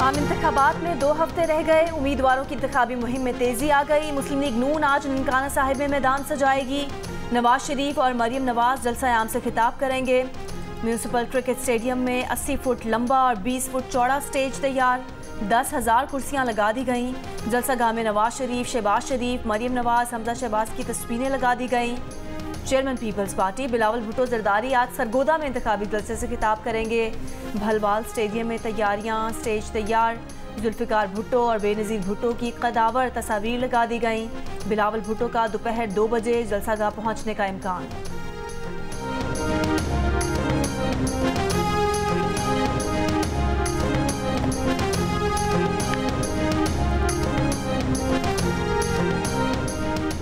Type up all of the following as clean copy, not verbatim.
आम इंतखाबात में 2 हफ्ते रह गए, उम्मीदवारों की इंतखाबी मुहिम में तेजी आ गई। मुस्लिम लीग नून आज ननकाना साहिब में मैदान सजाएगी। नवाज शरीफ और मरियम नवाज जलसा आम से खिताब करेंगे। म्यूनसिपल क्रिकेट स्टेडियम में 80 फुट लंबा और 20 फुट चौड़ा स्टेज तैयार, 10,000 कुर्सियां लगा दी गईं। जलसा गाह में नवाज शरीफ, शहबाज शरीफ, मरियम नवाज, हमजा शहबाज की तस्वीरें लगा दी गईं। चेयरमैन पीपल्स पार्टी बिलावल भुट्टो जरदारी आज सरगोदा में इंतखाबी जलसे से खिताब करेंगे। भलवाल स्टेडियम में तैयारियां, स्टेज तैयार। जुल्फिकार भुट्टो और बेनज़ीर भुट्टो की कदावर तस्वीर लगा दी गईं। बिलावल भुट्टो का दोपहर 2 बजे जलसागाह पहुंचने का इम्कान।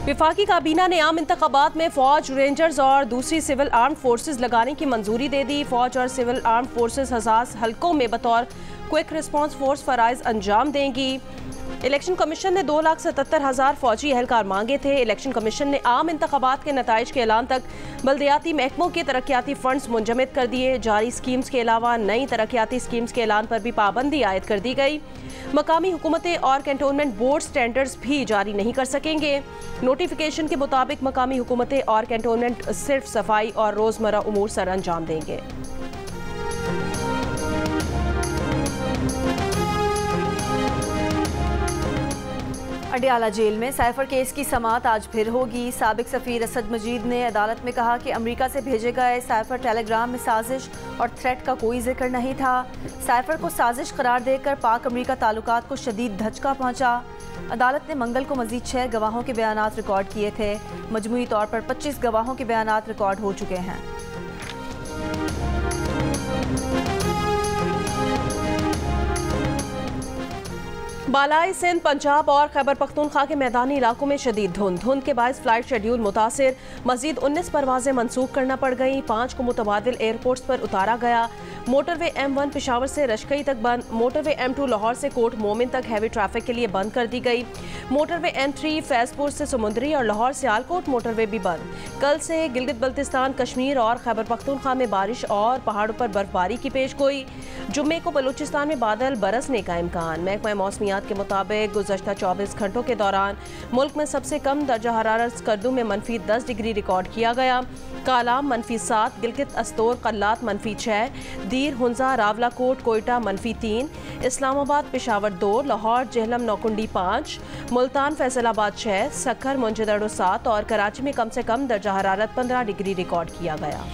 विफाकी काबीना ने आम इंतखाबात में फौज, रेंजर्स और दूसरी सिविल आर्म फोर्सेज लगाने की मंजूरी दे दी। फौज और सिविल आर्म फोर्सेज हसास हलकों में बतौर क्विक रिस्पांस फोर्स फराइज अंजाम देंगी। इलेक्शन कमीशन ने 2,77,000 फौजी एहलकार मांगे थे। इलेक्शन कमीशन ने आम इंतखाबात के नताइज के ऐलान तक बल्दियाती महकमों के तरक्याती फंड्स मुंजमद कर दिए। जारी स्कीम्स के अलावा नई तरक्याती स्कीम्स के ऐलान पर भी पाबंदी आयद कर दी गई। मकामी हुकूमतें और कैंटोनमेंट बोर्ड स्टैंडर्ड्स भी जारी नहीं कर सकेंगे। नोटिफिकेशन के मुताबिक मकामी हुकूमतें और कैंटोनमेंट सिर्फ सफाई और रोजमर्रा उमूर सर अंजाम देंगे। अडियाला जेल में साइफर केस की समाअत आज फिर होगी। साबिक सफीर असद मजीद ने अदालत में कहा कि अमेरिका से भेजे गए साइफर टेलीग्राम में साजिश और थ्रेट का कोई जिक्र नहीं था। साइफर को साजिश करार देकर पाक अमेरिका ताल्लुकात को शदीद धचका पहुंचा। अदालत ने मंगल को मजीद 6 गवाहों के बयानात रिकॉर्ड किए थे। मजमूई तौर पर 25 गवाहों के बयानात रिकॉर्ड हो चुके हैं। बालाई सिंध, पंजाब और खैबर पख्तूनख्वा के मैदानी इलाकों में शदीद धुंध के बायस फ्लाइट शेड्यूल मुतासिर। मजीद 19 परवाजें मनसूख करना पड़ गई। 5 को मुतबादिल एयरपोर्ट्स पर उतारा गया। मोटरवे M1 पेशावर से रशकई तक बंद। मोटरवे M2 लाहौर से कोट मोमिन तक हैवी ट्रैफिक के लिए बंद कर दी गई। मोटरवे M3 फैजपुर से समुंदरी और लाहौर से आलकोट मोटरवे भी बंद। कल से गिलगित बल्तिस्तान, कश्मीर और खैबर पख्तूनख्वा में बारिश और पहाड़ों पर बर्फबारी की पेशगोई। जुम्मे को बलूचिस्तान में बादल बरसने का इम्कान। महकमा मौसमियात के मुताबिक गुज़श्ता 24 घंटों के दौरान मुल्क में सबसे कम दर्जा हरारत स्कर्दू में -10 डिग्री रिकॉर्ड किया गया। कालाम -7, गिलगित अस्तोर कल्लात -6, दीर हुंजा रावलाकोट कोयटा -3, इस्लामाबाद पेशावर 2, लाहौर जेहलम नौकुंडी 5, मुल्तान फैसलाबाद 6, सक्खर मुंजदड़ो 7 और कराची में कम से कम दर्जा हरारत 15 डिग्री रिकॉर्ड किया गया।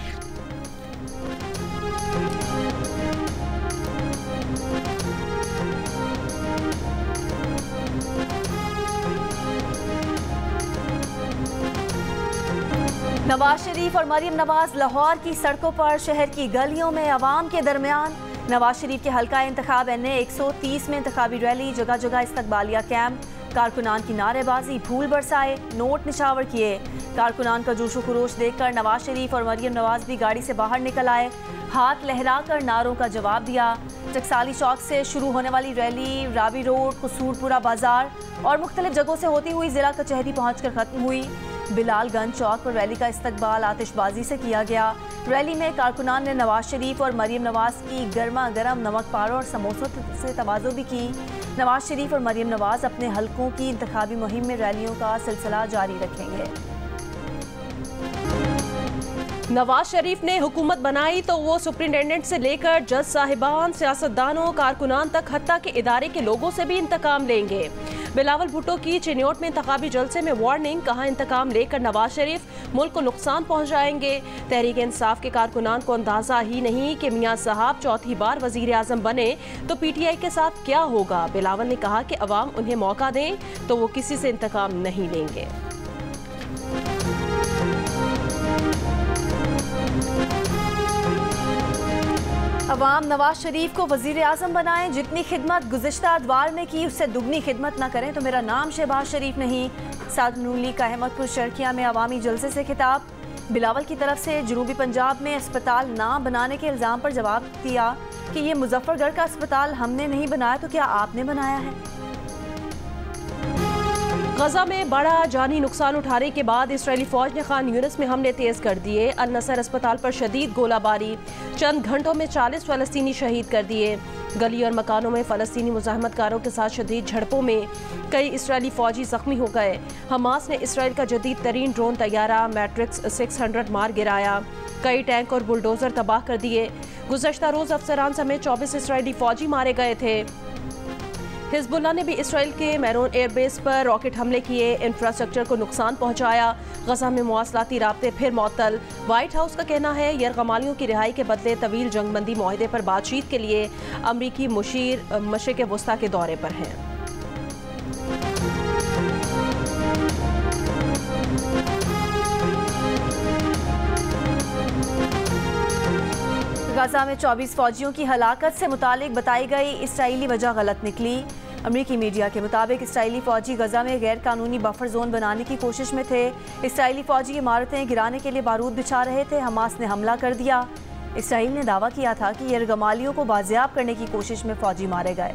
नवाज शरीफ और मरियम नवाज लाहौर की सड़कों पर, शहर की गलियों में अवाम के दरमियान। नवाज शरीफ के हल्का इंतखाब NA 130 में इंतखाबी रैली, जगह जगह इस्तकबालिया कैंप। कारकुनान की नारेबाजी, फूल बरसाए, नोट निछावर किए। कारकुनान का जोशो खरोश देखकर नवाज शरीफ और मरियम नवाज भी गाड़ी से बाहर निकल आए, हाथ लहराकर नारों का जवाब दिया। टकसाली चौक से शुरू होने वाली रैली रावी रोड, कसूरपुरा बाजार और मुख्तलिफ जगहों से होती हुई जिला कचहरी पहुंचकर खत्म हुई। बिलालगंज चौक पर रैली का इस्तकबाल आतिशबाजी से किया गया। रैली में कारकुनान ने नवाज शरीफ और मरियम नवाज की गर्मा गर्म नमक पारों और समोसों से तवाज़ो भी की। नवाज शरीफ और मरियम नवाज अपने हलकों की इंतखाबी मुहिम में रैलियों का सिलसिला जारी रखेंगे। नवाज शरीफ ने हुकूमत बनाई तो वो सुप्रिंटेंडेंट से लेकर जज साहिबान, सियासतदानों, कारकुनान तक, हत्ता के इदारे के लोगों से भी इंतकाम लेंगे। बिलावल भुट्टो की चिन्योट में इंतखाबी जलसे में वार्निंग, कहा इंतकाम लेकर नवाज शरीफ मुल्क को नुकसान पहुंचाएंगे। तहरीक इंसाफ के कारकुनान को अंदाजा ही नहीं कि मियां साहब चौथी बार वजीर आजम बने तो PTI के साथ क्या होगा। बिलावल ने कहा कि अवाम उन्हें मौका दें तो वो किसी से इंतकाम नहीं लेंगे। अवाम नवाज शरीफ को वजीर आजम बनाएं। जितनी खिदमत गुज़िश्ता अदवार में की उससे दुगनी खिदमत न करें तो मेरा नाम शहबाज शरीफ नहीं। सादनूली का अहमदपुर शर्किया में अवामी जलसे से खिताब। बिलावल की तरफ से जनूबी पंजाब में अस्पताल ना बनाने के इल्ज़ाम पर जवाब दिया कि ये मुजफ्फरगढ़ का अस्पताल हमने नहीं बनाया तो क्या आपने बनाया है। गजा में बड़ा जानी नुकसान उठाने के बाद इसराइली फौज ने खान यूनिस में हमले तेज कर दिए। अल नसर अस्पताल पर शदीद गोलाबारी, चंद घंटों में 40 फलस्तीनी शहीद कर दिए। गली और मकानों में फ़लस्तीनी मुज़ाहमतकारों के साथ शदीद झड़पों में कई इसराइली फ़ौजी ज़ख्मी हो गए। हमास ने इसराइल का जदीद तरीन ड्रोन तैयारा मैट्रिक्स 600 मार गिराया। कई टैंक और बुलडोज़र तबाह कर दिए। गुज़श्ता रोज़ अफसरान समेत 24 इसराइली फ़ौजी मारे गए थे। हिजबुल्लाह ने भी इसराइल के मैरोन एयरबेस पर रॉकेट हमले किए, इंफ्रास्ट्रक्चर को नुकसान पहुंचाया। गजा में मवासलाती राब्ते फिर मअतल। व्हाइट हाउस का कहना है यरगमालियों की रिहाई के बदले तवील जंगबंदी मुआहदे पर बातचीत के लिए अमरीकी मुशीर मशरिक़ वस्ता के दौरे पर हैं। गजा में 24 फौजियों की हलाकत से मुतालिक बताई गई इसराइली वजह गलत निकली। अमरीकी मीडिया के मुताबिक इसराइली फौजी गजा में गैर कानूनी बफर जोन बनाने की कोशिश में थे। इसराइली फौजी इमारतें गिराने के लिए बारूद बिछा रहे थे। हमास ने हमला कर दिया। इसराइल ने दावा किया था कि यरगमालियों को बाजियाब करने की कोशिश में फौजी मारे गए।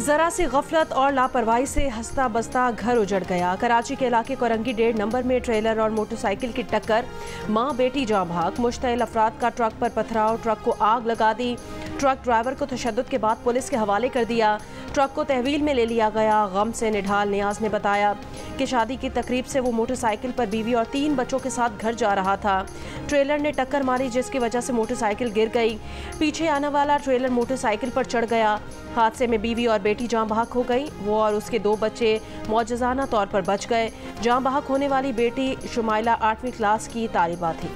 जरा सी गफलत और लापरवाही से हंसता बसता घर उजड़ गया। कराची के इलाके कोरंगी 1.5 नंबर में ट्रेलर और मोटरसाइकिल की टक्कर, मां बेटी जाँ भाग। मुश्तइल अफराद का ट्रक पर पथराव, ट्रक को आग लगा दी। ट्रक ड्राइवर को तशद्दुद के बाद पुलिस के हवाले कर दिया। ट्रक को तहवील में ले लिया गया। गम से निढाल नियाज ने बताया कि शादी की तकरीब से वो मोटरसाइकिल पर बीवी और 3 बच्चों के साथ घर जा रहा था। ट्रेलर ने टक्कर मारी जिसकी वजह से मोटरसाइकिल गिर गई। पीछे आने वाला ट्रेलर मोटरसाइकिल पर चढ़ गया। हादसे में बीवी और बेटी जाँ बहक हो गई। वो और उसके 2 बच्चे मौजज़ाना तौर पर बच गए। जाँ बहक होने वाली बेटी शुमाइला 8वीं क्लास की तालिबा थी।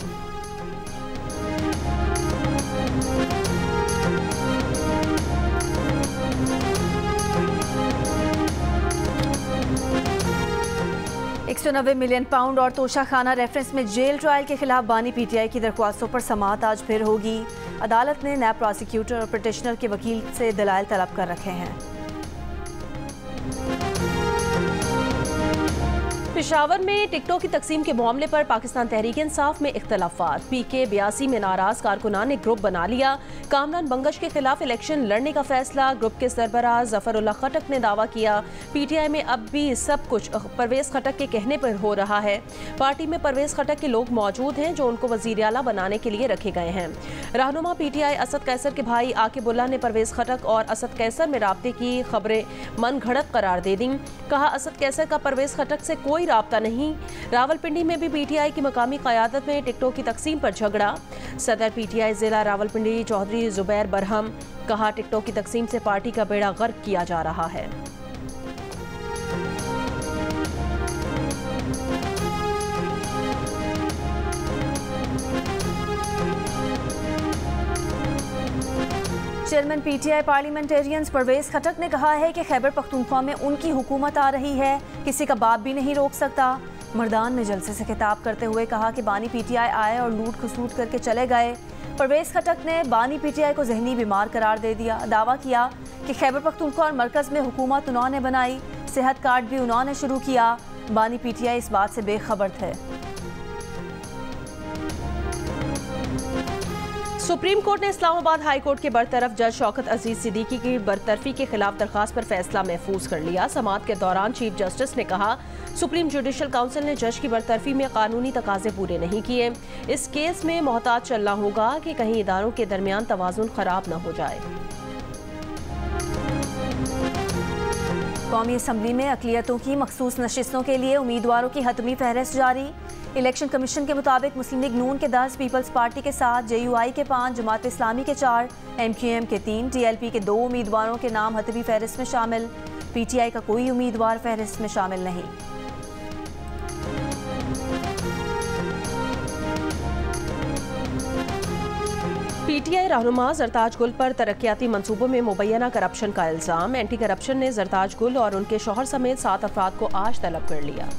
£190 मिलियन और तोशाखाना रेफरेंस में जेल ट्रायल के खिलाफ बानी पीटीआई की दरख्वास्तों पर समाअत आज फिर होगी। अदालत ने नैब प्रोसिक्यूटर और पिटिशनर के वकील से दलाइल तलब कर रखे हैं। पेशावर में टिकटों की तकसीम के मामले पर पाकिस्तान तहरीक इंसाफ में इख्तलाफात। PK 82 में नाराज कारकुनान ने ग्रुप बना लिया। कामरान बंगश के खिलाफ इलेक्शन लड़ने का फैसला। ग्रुप के सरबराह जफरुल्लाह खटक ने दावा किया PTI में अब भी सब कुछ परवेज खटक के कहने पर हो रहा है। पार्टी में परवेज खटक के लोग मौजूद हैं जो उनको वजीर आला बनाने के लिए रखे गए हैं। रहनुमा PTI असद कैसर के भाई आकिबुल्ला ने परवेज खटक और असद कैसर में राब्ते की खबरें मन घड़त करार दे दी। कहा असद कैसर का परवेज खटक से कोई राब्ता नहीं। रावलपिंडी में भी PTI की मकामी क़यादत में टिकटों की तकसीम पर झगड़ा। सदर PTI जिला रावलपिंडी चौधरी जुबैर बरहम कहा टिकटों की तकसीम से पार्टी का बेड़ा गर्क किया जा रहा है। चेयरमैन PTI पार्लियामेंटेरियंस परवेज खटक ने कहा है कि खैबर पख्तूनख्वा में उनकी हुकूमत आ रही है, किसी का बाप भी नहीं रोक सकता। मर्दान में जलसे से खिताब करते हुए कहा कि बानी PTI आए और लूट खसूट करके चले गए। परवेज खटक ने बानी PTI को जहनी बीमार करार दे दिया। दावा किया कि खैबर पख्तूनख्वा और मरकज़ में हुकूमत उन्होंने बनाई, सेहत कार्ड भी उन्होंने शुरू किया। बानी PTI इस बात से बेखबर थे। सुप्रीम कोर्ट ने इस्लामाबाद हाई कोर्ट के बरतरफ जज शौकत अजीज सिद्दीकी की बरतरफी के खिलाफ दरखास्त पर फैसला महफूज कर लिया। समाअत के दौरान चीफ जस्टिस ने कहा सुप्रीम जुडिशल काउंसिल ने जज की बरतरफी में कानूनी तकाजे पूरे नहीं किए। इस केस में मोहतात चलना होगा कि कहीं इदारों के दरमियान तवाजुन खराब न हो जाए। कौमी असम्बली में अक़लियतों की मखसूस नशिस्तों के लिए उम्मीदवारों की हतमी फहरिस्त जारी। इलेक्शन कमीशन के मुताबिक मुस्लिम लीग नून के 10, पीपल्स पार्टी के 7, JUI के 5, जमात इस्लामी के 4, MQM के 3, TLP के 2 उम्मीदवारों के नाम हतमी फहरिस्त में शामिल। PTI का कोई उम्मीदवार फहरिस्त में शामिल नहीं। PTI रहनुमा जरताज गुल पर तरक्याती मंसूबों में मुबैना करप्शन का इल्ज़ाम। एंटी करप्शन ने जरताज गुल और उनके शौहर समेत 7 अफराद को आज तलब कर लिया।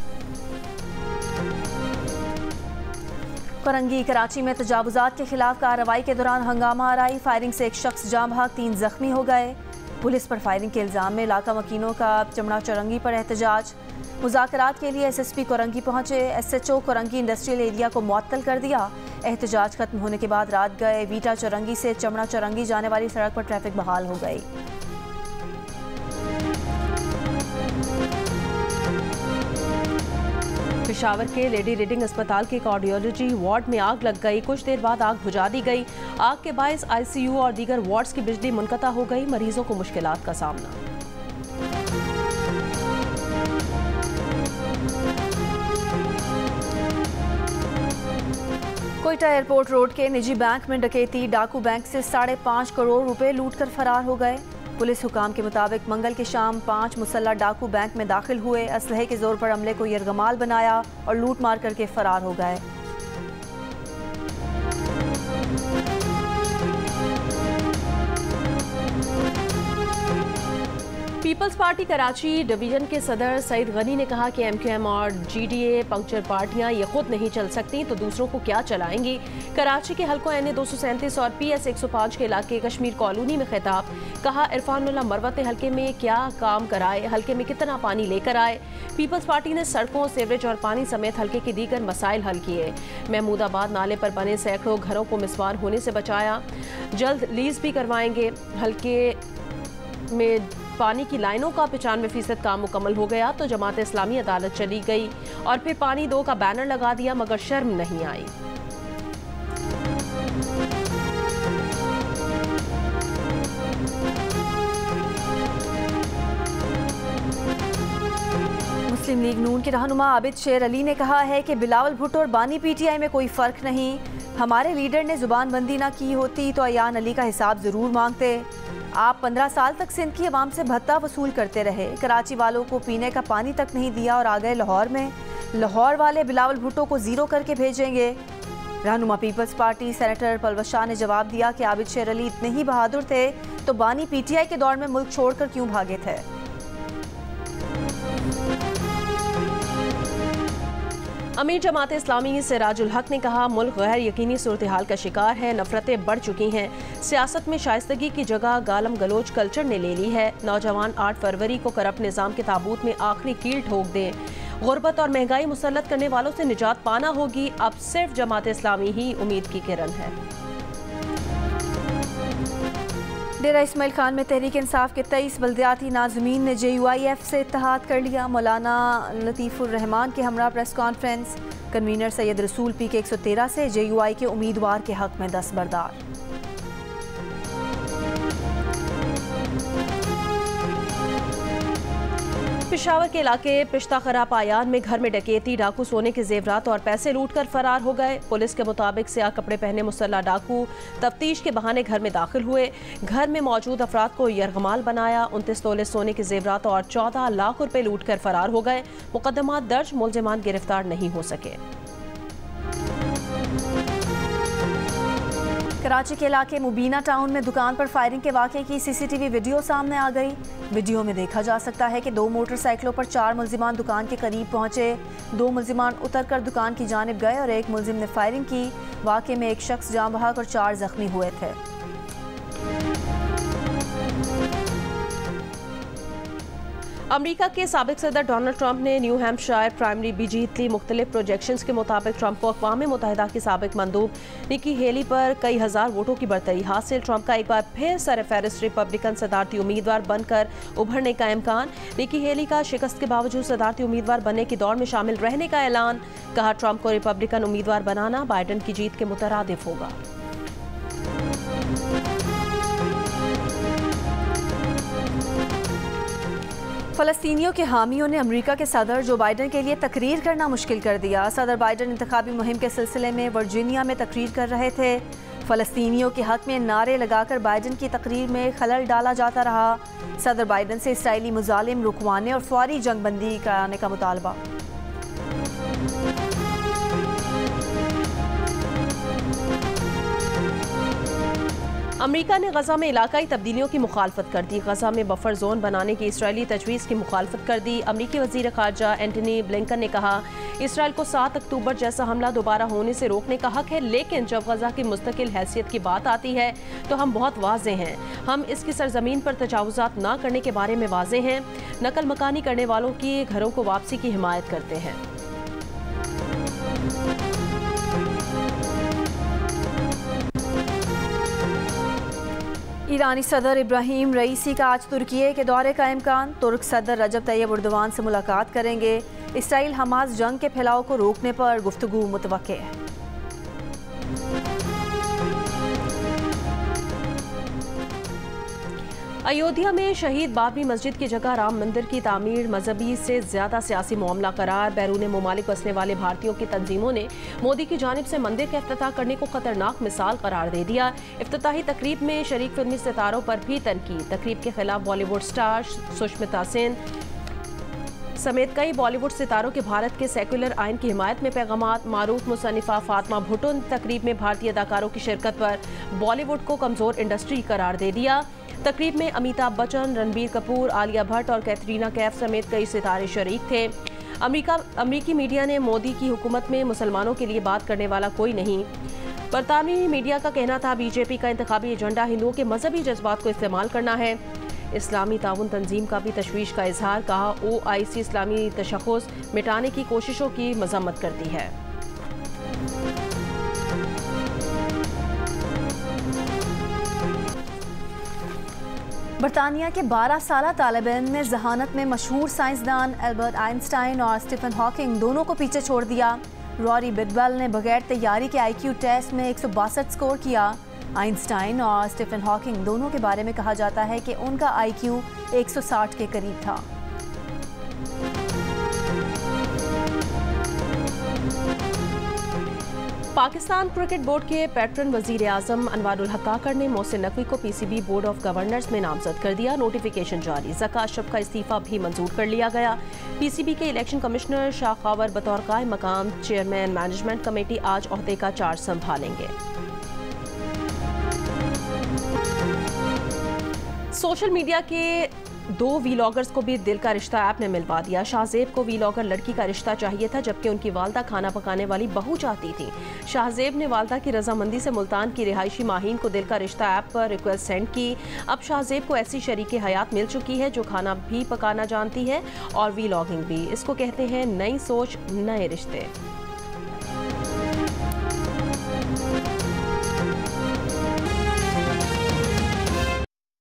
कोरंगी कराची में तजावुज़ात के खिलाफ कार्रवाई के दौरान हंगामा आराई। फायरिंग से एक शख्स जाँ भाग, 3 जख्मी हो गए। पुलिस पर फायरिंग के इल्ज़ाम में इलाका मकीनों का चमड़ा चौरंगी पर एहतजाज। मुज़ाकरात के लिए SSP कोरंगी पहुंचे। SHO कोरंगी इंडस्ट्रियल एरिया को मुअत्तल कर दिया। एहतजाज खत्म होने के बाद रात गए। वीटा चौरंगी से चमड़ा चौरंगी जाने वाली सड़क पर ट्रैफिक बहाल हो गई। पेशावर के लेडी रीडिंग अस्पताल के कार्डियोलॉजी वार्ड में आग लग गई। कुछ देर बाद आग बुझा दी गई। आग के बायस आईसीयू और दीगर वार्ड्स की बिजली मुनक़ता हो गई। मरीजों को मुश्किलात का सामना। कोयटा एयरपोर्ट रोड के निजी बैंक में डकैती। डाकू बैंक से 5.5 करोड़ रुपए लूटकर फरार हो गए। पुलिस हुकाम के मुताबिक मंगल की शाम 5 मुसल्लह डाकू बैंक में दाखिल हुए। असलहे के जोर पर अमले को यरगमाल बनाया और लूट मार करके फरार हो गए। पीपल्स पार्टी कराची डिवीजन के सदर सईद गनी ने कहा कि एमक्यूएम और जीडीए पंक्चर पार्टियां ये खुद नहीं चल सकती तो दूसरों को क्या चलाएंगी। कराची के हल्कों एन 237 और PS 105 के इलाके कश्मीर कॉलोनी में खिताब। कहा इरफानुल्लाह मरवत हल्के में क्या काम कराए, हल्के में कितना पानी लेकर आए। पीपल्स पार्टी ने सड़कों, सीवरेज और पानी समेत हल्के के दीगर मसाइल हल किए। महमूदाबाद नाले पर बने सैकड़ों घरों को मिसवार होने से बचाया। जल्द लीज भी करवाएंगे। हल्के में पानी की लाइनों का 95% काम मुकम्मल हो गया तो जमात इस्लामी अदालत चली गई और फिर पानी 2 का बैनर लगा दिया मगर शर्म नहीं आई। मुस्लिम लीग नून के रहनुमा आबिद शेर अली ने कहा है कि बिलावल भुट्टो और बानी PTI में कोई फ़र्क नहीं। हमारे लीडर ने जुबानबंदी ना की होती तो अयान अली का हिसाब ज़रूर मांगते। आप 15 साल तक सिंध की आवाम से भत्ता वसूल करते रहे, कराची वालों को पीने का पानी तक नहीं दिया और आ गए लाहौर में। लाहौर वाले बिलावल भुट्टो को ज़ीरो करके भेजेंगे। रहनुमा पीपल्स पार्टी सेनेटर परवेज शाह ने जवाब दिया कि आबिद शेर अली इतने ही बहादुर थे तो बानी PTI के दौर में मुल्क छोड़कर क्यों भागे थे। अमीर जमात इस्लामी सिराजुल हक ने कहा मुल्क गैर यकीनी सूरत हाल का शिकार है, नफरतें बढ़ चुकी हैं। सियासत में शाइस्तगी की जगह गालम गलोच कल्चर ने ले ली है। नौजवान 8 फरवरी को करप्ट निज़ाम के ताबूत में आखिरी कील ठोक दें। गुर्बत और महंगाई मुसल्लत करने वालों से निजात पाना होगी। अब सिर्फ जमात इस्लामी ही उम्मीद की किरण है। डेरा इस्माइल खान में तहरीक इंसाफ के 23 बल्दियाती नाज़मीन ने JUIF से इत्तेहाद कर लिया। मौलाना लतीफ़ुर रहमान के हमरा प्रेस कॉन्फ्रेंस। कन्वीनर सैयद रसूल PK 113 से JUI के उम्मीदवार के हक में दस्तबरदार। पेशावर के इलाके पिश्ता खरा पायान में घर में डकैती। डाकू सोने के जेवरात और पैसे लूटकर फरार हो गए। पुलिस के मुताबिक स्याह कपड़े पहने मुसल्ला डाकू तफ्तीश के बहाने घर में दाखिल हुए। घर में मौजूद अफराद को यरगमाल बनाया। 29 तोले सोने के जेवरात और 14 लाख रुपए लूट कर फरार हो गए। मुकदमा दर्ज, मुलजिमान गिरफ्तार नहीं हो सके। कराची के इलाके मुबीना टाउन में दुकान पर फायरिंग के वाक़े की CCTV वीडियो सामने आ गई। वीडियो में देखा जा सकता है कि 2 मोटरसाइकिलों पर 4 मुलजिमान दुकान के करीब पहुंचे। 2 मुलजिमान उतरकर दुकान की जानिब गए और एक मुलजिम ने फायरिंग की। वाक़े में एक शख्स जाँ बहक और 4 जख्मी हुए थे। अमेरिका के साबिक सदर डोनाल्ड ट्रंप ने न्यू हैम्पशायर प्राइमरी भी जीत ली। मुख्तलिफ प्रोजेक्शंस के मुताबिक ट्रंप को अक़वाम मुत्तहिदा की साबिक मंदूब निकी हेली पर कई हज़ार वोटों की बढ़तरी हासिल। ट्रंप का एक बार फिर सरफहरिस्त रिपब्लिकन सदारती उम्मीदवार बनकर उभरने का इम्कान। निकी हेली का शिकस्त के बावजूद सदारती उम्मीदवार बनने की दौड़ में शामिल रहने का ऐलान। कहा ट्रंप को रिपब्लिकन उम्मीदवार बनाना बाइडन की जीत के मुतरादिफ होगा। फ़लस्तीनियों के हामियों ने अमेरिका के सदर जो बाइडन के लिए तकरीर करना मुश्किल कर दिया। सदर बाइडन इंतखाबी मुहिम के सिलसिले में वर्जीनिया में तकरीर कर रहे थे। फ़लस्तीनियों के हक में नारे लगाकर बाइडन की तकरीर में खलल डाला जाता रहा। सदर बाइडन से इसराइली मुजालिम रुकवाने और फौरी जंगबंदी कराने का मुतालबा। अमेरिका ने गजा में इलाकाई तब्दीलियों की मुखालफत कर दी। गजा में बफर जोन बनाने की इसराइली तजवीज़ की मुखालफत कर दी। अमरीकी वज़ीर ख़ारजा एंटनी ब्लिंकन ने कहा इसराइल को 7 अक्टूबर जैसा हमला दोबारा होने से रोकने का हक है, लेकिन जब गजा की मुस्तकिल हैसियत की बात आती है तो हम बहुत वाज़ेह हैं। हम इसकी सरजमीन पर तजावुज़ात न करने के बारे में वाज़ेह हैं। नकल मकानी करने वालों की घरों को वापसी की हिमायत करते हैं। ईरानी सदर इब्राहिम रईसी का आज तुर्की के दौरे का इम्कान। तुर्क सदर रजब तैयब एर्दोगान से मुलाकात करेंगे। इसराइल हमास जंग के फैलाव को रोकने पर गुफ्तगू मुतवक्के है। अयोध्या में शहीद बाबरी मस्जिद की जगह राम मंदिर की तामीर मजहबी से ज्यादा सियासी मामला करार। बैरून मुमालिक बसने वाले भारतीयों की तंजीमों ने मोदी की जानिब से मंदिर का इफ्तिताह करने को खतरनाक मिसाल करार दे दिया। इफ्तिताही तकरीब में शरीक फिल्मी सितारों पर भी तनकीद। तकरीब के खिलाफ बॉलीवुड स्टार सुष्मिता सेन समेत कई बॉलीवुड सितारों के भारत के सेकुलर आइन की हिमायत में पैगामात। मारूफ मुसन्निफा फातिमा भुट्टो ने तकरीब में भारतीय अदाकारों की शिरकत पर बॉलीवुड को कमजोर इंडस्ट्री करार दे दिया। तकरीब में अमिताभ बच्चन, रणबीर कपूर, आलिया भट्ट और कैटरीना कैफ समेत कई सितारे शरीक थे। अमेरिकी मीडिया ने मोदी की हुकूमत में मुसलमानों के लिए बात करने वाला कोई नहीं। बरतानवी मीडिया का कहना था बीजेपी का इंतखाबी एजेंडा हिंदुओं के मजहबी जज्बात को इस्तेमाल करना है। इस्लामी ताउन तंजीम का भी तशवीश का इजहार। कहा OIC इस्लामी तशख़्ख़ुस मिटाने की कोशिशों की मजम्मत करती है। बरतानिया के 12 साला तालिब इल्म ने जहानत में मशहूर साइंसदान एल्बर्ट आइंस्टाइन और स्टीफन हॉकिंग दोनों को पीछे छोड़ दिया। रॉरी बिडवेल ने बगैर तैयारी के IQ टेस्ट में 162 स्कोर किया। आइंस्टाइन और स्टीफन हॉकिंग दोनों के बारे में कहा जाता है कि उनका IQ 160 के करीब था। पाकिस्तान क्रिकेट बोर्ड के पैटर्न वजीर आजम अनवारुल हक काकड़ ने मोहसिन नकवी को PCB बोर्ड ऑफ गवर्नर्स में नामजद कर दिया। नोटिफिकेशन जारी। ज़का अशरफ का इस्तीफा भी मंजूर कर लिया गया। PCB के इलेक्शन कमिश्नर शाह खावर बतौर कायम मकाम चेयरमैन मैनेजमेंट कमेटी आज ओहदे का चार्ज संभालेंगे। सोशल मीडिया के 2 वीलॉगर्स को भी दिल का रिश्ता ऐप ने मिलवा दिया। शाहजेब को वीलॉगर लड़की का रिश्ता चाहिए था, जबकि उनकी वालदा खाना पकाने वाली बहू चाहती थी। शाहजेब ने वालदा की रजामंदी से मुल्तान की रिहायशी माहीन को दिल का रिश्ता ऐप पर रिक्वेस्ट सेंड की। अब शाहजेब को ऐसी शरीके हयात मिल चुकी है जो खाना भी पकाना जानती है और वीलॉगिंग भी। इसको कहते हैं नई सोच नए रिश्ते।